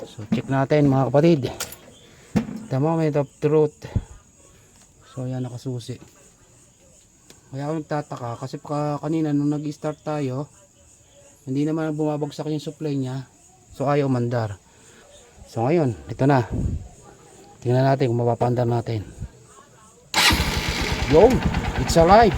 So check natin mga kapatid. The moment of truth. So yan, nakasusi. Kaya ako nagtataka kasi kanina nung nag-start tayo, hindi naman bumabagsak yung supply niya. So ayaw mandar. So ngayon, ito na. Tingnan natin kung mapapandar natin. Yo, it's alive.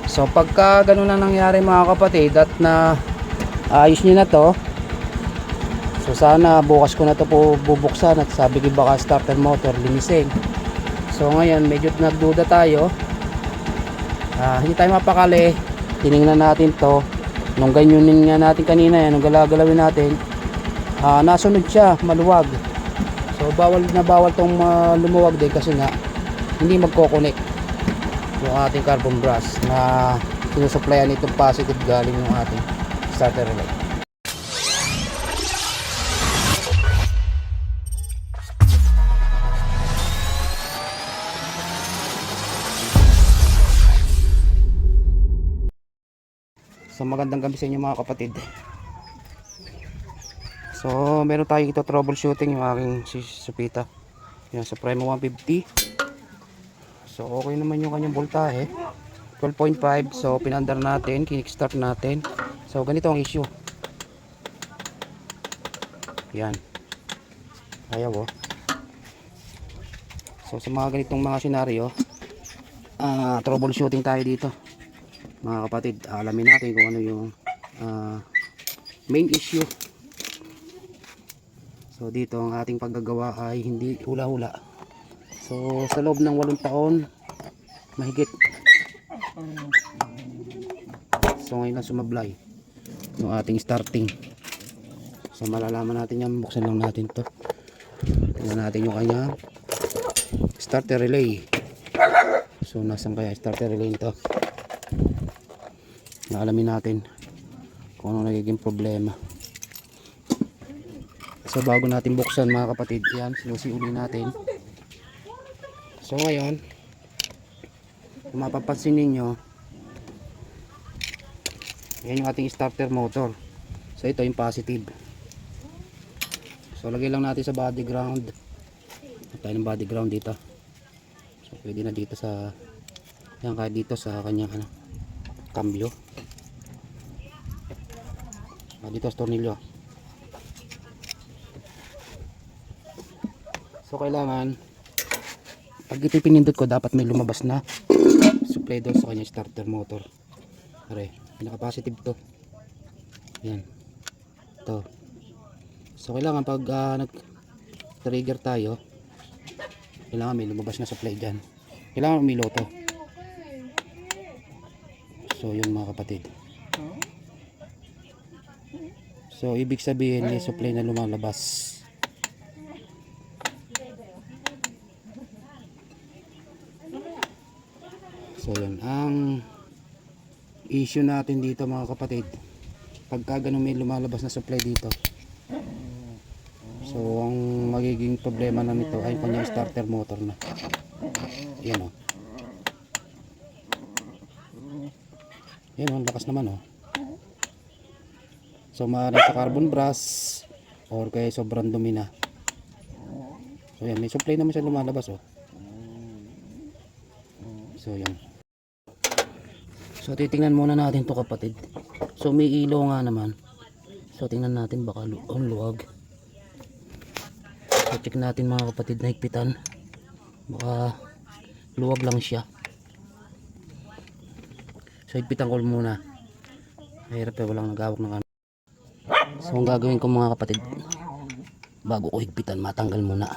So pagka ganun na nangyari mga kapatid at na ayos nyo na to, so sana bukas ko na to po bubuksan at sabi ko baka starter motor linisin. So ngayon medyo nagduda tayo, hindi tayo mapakali. Tinignan natin to nung ganyunin nga natin kanina yan, nung galagalawin natin, nasunod siya maluwag. So bawal tong lumuwag din kasi nga hindi magko-connect yung ating carbon brush na sinusuplayan itong positive galing ng ating starter relay. So magandang gabi sa inyo mga kapatid. So meron tayong ito troubleshooting yung aking Supita. Yan sa Primo 150. So okay naman yung kanyang voltahe 12.5. So pinandar natin, kickstart natin. So ganito ang issue. Yan. Ayaw oh. So sa mga ganitong mga senaryo, troubleshooting tayo dito. Mga kapatid, alamin natin kung ano yung main issue. So dito ang ating paggagawa ay hindi hula-hula. So sa loob ng 8 taon mahigit, so ngayon lang sumablay yung ating starting. So malalaman natin yan, buksan lang natin to. Tingnan natin yung kanya starter relay. So nasan kaya starter relay nito? Alamin natin kung ano nagiging problema. So bago natin buksan mga kapatid, yan sinusiuli natin. So ngayon, kung mapapansin ninyo, yan yung ating starter motor. So ito yung positive. So lagay lang natin sa body ground. Tayo ng body ground dito. So pwede na dito sa, yan kahit dito sa kanyang cambio. Dito sa tornilyo. So kailangan pag ito pinindot ko, dapat may lumabas na supply doon sa kanyang starter motor. Pare, naka positive to. Yan. Ito. So kailangan pag nag trigger tayo, kailangan may lumabas na supply dyan. Kailangan umilo to. So yun mga kapatid. So ibig sabihin may supply na lumalabas. So yun ang issue natin dito mga kapatid. Pagka ganun may lumalabas na supply dito, so ang magiging problema na nito ay kanyang starter motor na. Yan o. Yan o, lakas naman o. So maaaring sa carbon brush or kaya sobrang dumi na. So yan, may supply naman siya lumalabas o. So yan. So titingnan muna natin to kapatid. So may ilaw nga naman. So tingnan natin baka ang luwag. So check natin mga kapatid na higpitan. Baka luwag lang siya. So higpitan ko muna. Mahirap eh, walang nagawak ng camera. So ang gagawin ko mga kapatid, bago ko higpitan, matanggal muna.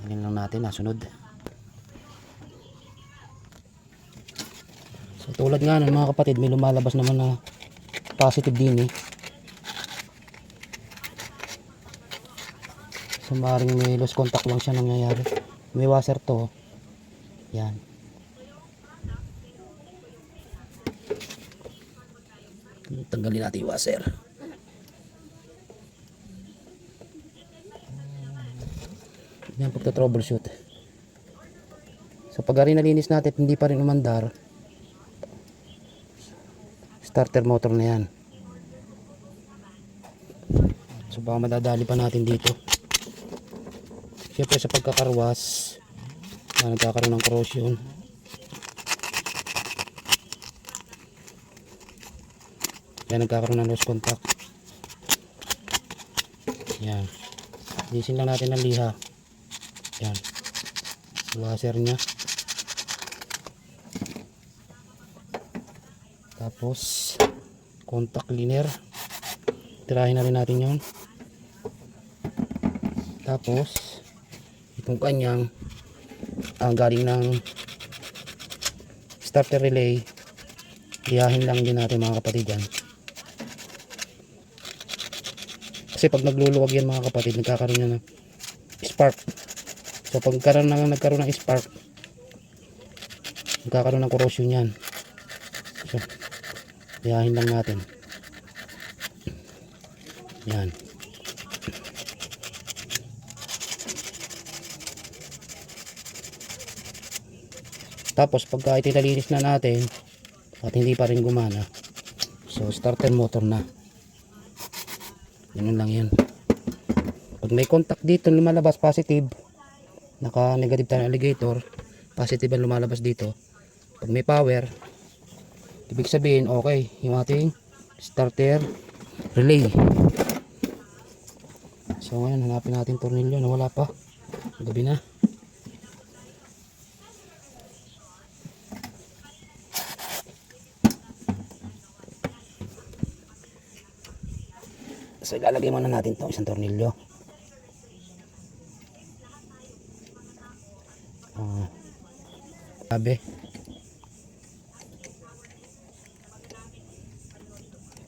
Tingnan lang natin, nasunod. So tulad nga ng mga kapatid, may lumalabas naman na positive din eh. So maaaring may loose contact lang siya nangyayari. May washer to. Yan. Tanggalin natin yung washer. Yan pagta-troubleshoot. So pag rin nalinis natin, hindi pa rin umandar. starter motor na yan. So baka madadali pa natin dito. Siyempre sa pagkakarwas nagkakaroon ng corrosion. Kaya nagkakaroon ng loose contact. Yan. Lisin lang natin ng liha. Yan. Washer nya. Tapos contact cleaner. Tirahin na rin natin yon. Tapos itong kanyang galing ng starter relay, lihahin lang din natin mga kapatid yan. Kasi pag nagluluwag yan mga kapatid, nagkakaroon yan ng spark. So pag nagkaroon ng spark, nagkakaroon ng corrosion yan. So lihahin lang natin yan. Tapos pagka itinalinis na natin at hindi pa rin gumana, so starter motor na. Ganun lang yan. Pag may contact dito lumalabas positive, naka negative tayo alligator, positive ang lumalabas dito. Pag may power, ibig sabihin okay yung ating starter relay. So ngayon hanapin natin tornilyo na wala pa, gabi na. So ilalagay muna natin itong isang tornilyo. Sabi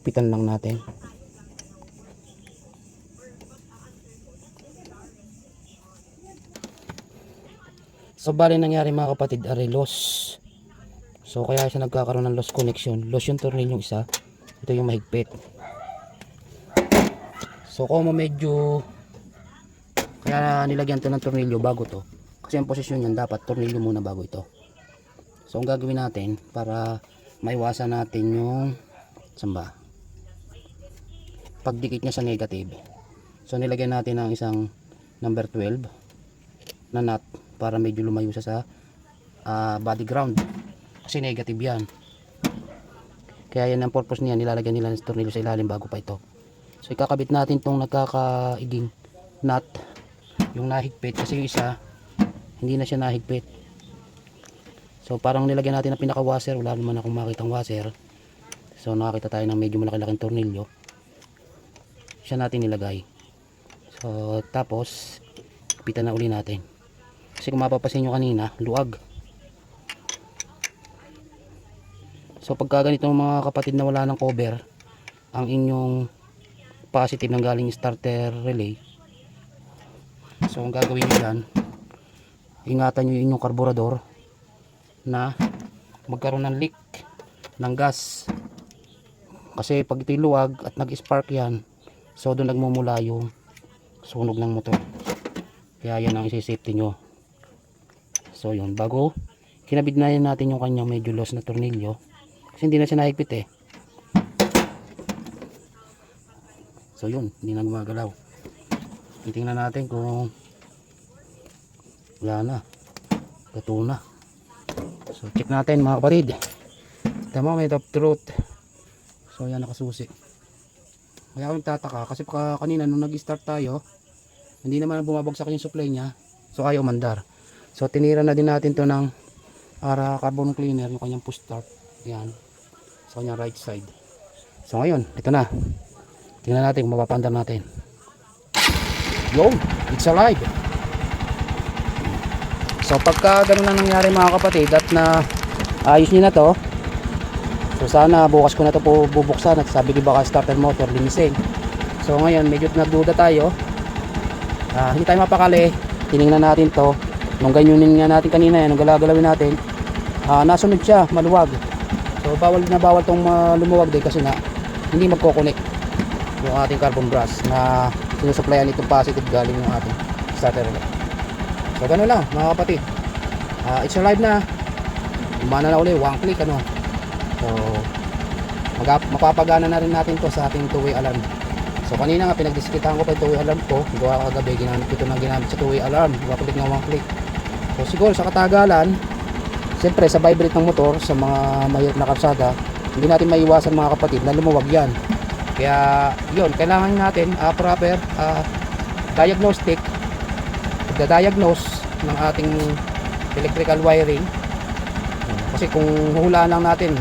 pitan lang natin. So bali nangyari mga kapatid, are loss. So kaya siya nagkakaroon ng loss connection. Loss yung tornilyong isa, ito yung mahigpit. So kung medyo kaya nilagyan to ng tornilyo bago to, kasi ang posisyon niyan dapat tornilyo muna bago ito. So ang gagawin natin para maiwasan natin yung samba, pagdikit niya sa negative, so nilagyan natin ng isang number 12 na nut para medyo lumayo siya sa body ground, kasi negative yan. Kaya yan ang purpose niya, nilalagyan nila ng tornilyo sa ilalim bago pa ito. So ikakabit natin tong nagkakaiging nut, yung nahigpit, kasi yung isa hindi na siya nahigpit. So parang nilagyan natin ng pinaka washer, wala naman akong makitang washer. So nakakita tayo ng medyo malaki-laking tornilyo, siya natin nilagay. So tapos kapitan na uli natin, kasi kung mapapasin nyo kanina luwag. So pagka ganito mga kapatid na wala ng cover ang inyong positive nang galing starter relay, so ang gagawin nyo dyan, ingatan nyo yung inyong karburador na magkaroon ng leak ng gas, kasi pag ito'y luwag at nag-spark yan, so doon nagmumula yung sunog ng motor. Kaya yan ang isi-safety nyo. So yun, bago kinabit na natin yung kanyang medyo loose na tornilyo, kasi hindi na siya nahigpit eh. So yun, hindi na gumagalaw. Titingnan natin kung wala na, gato na. So check natin mga kapatid. Tama, may top throat. So yan, nakasusi. Kaya ako nagtataka kasi kanina nung nag-start tayo, hindi naman bumabagsak yung supply niya, so ayaw mandar. So tinira na din natin to ng carbon cleaner, yung kanyang push start. Yan, sa kanyang right side. So ngayon, ito na. Tingnan natin kung mapapandar natin. Yo, it's alive. So pagka ganun na nangyari mga kapatid at na ayos niyo na to, so sana bukas ko na to po bubuksan at sabi ko baka starter motor linisin. So ngayon medyo nagduda tayo, hindi tayo mapakali. Tiningnan natin to, nung ganyunin nga natin kanina, nung galagalawin natin, nasunod siya, maluwag. So bawal na bawal tong lumuwag din, kasi nga hindi magko-connect yung ating carbon brush na sinusuplayan itong positive galing yung ating starter. So gano'n lang mga kapatid, it's alive na, umana na uli, one click ano. So mapapagana na rin natin to sa ating two-way alarm. So kanina nga pinagdiskitahan ko pa yung two-way alarm ko, gawa kagabi, ginamit ko ito ng ginamit sa two-way alarm, click ng 1 click. So siguro sa katagalan, siyempre sa vibrate ng motor sa mga mahirap na kalsada, hindi natin maiwasan mga kapatid na lumuwag yan. Kaya yun, kailangan natin proper diagnostic, pagda-diagnose ng ating electrical wiring. Kasi kung huhulaan lang natin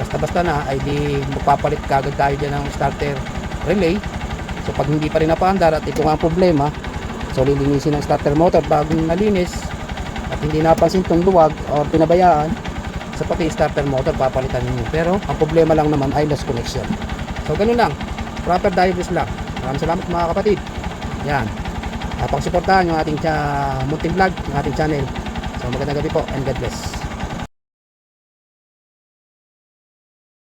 basta-basta na, ay di magpapalit kagad tayo dyan ng starter relay. So pag hindi pa rin napaandar at ito nga ang problema, so lilinisin ng starter motor bagong nalinis at hindi napansin itong luwag o pinabayaan, sa pati starter motor papalitan ninyo. Pero ang problema lang naman ay lost connection. So ganun lang, proper diagnose lang. Maraming salamat mga kapatid. Yan, pakisuportahan yung ating munting vlog, yung ating channel. So magandang gabi po and God bless.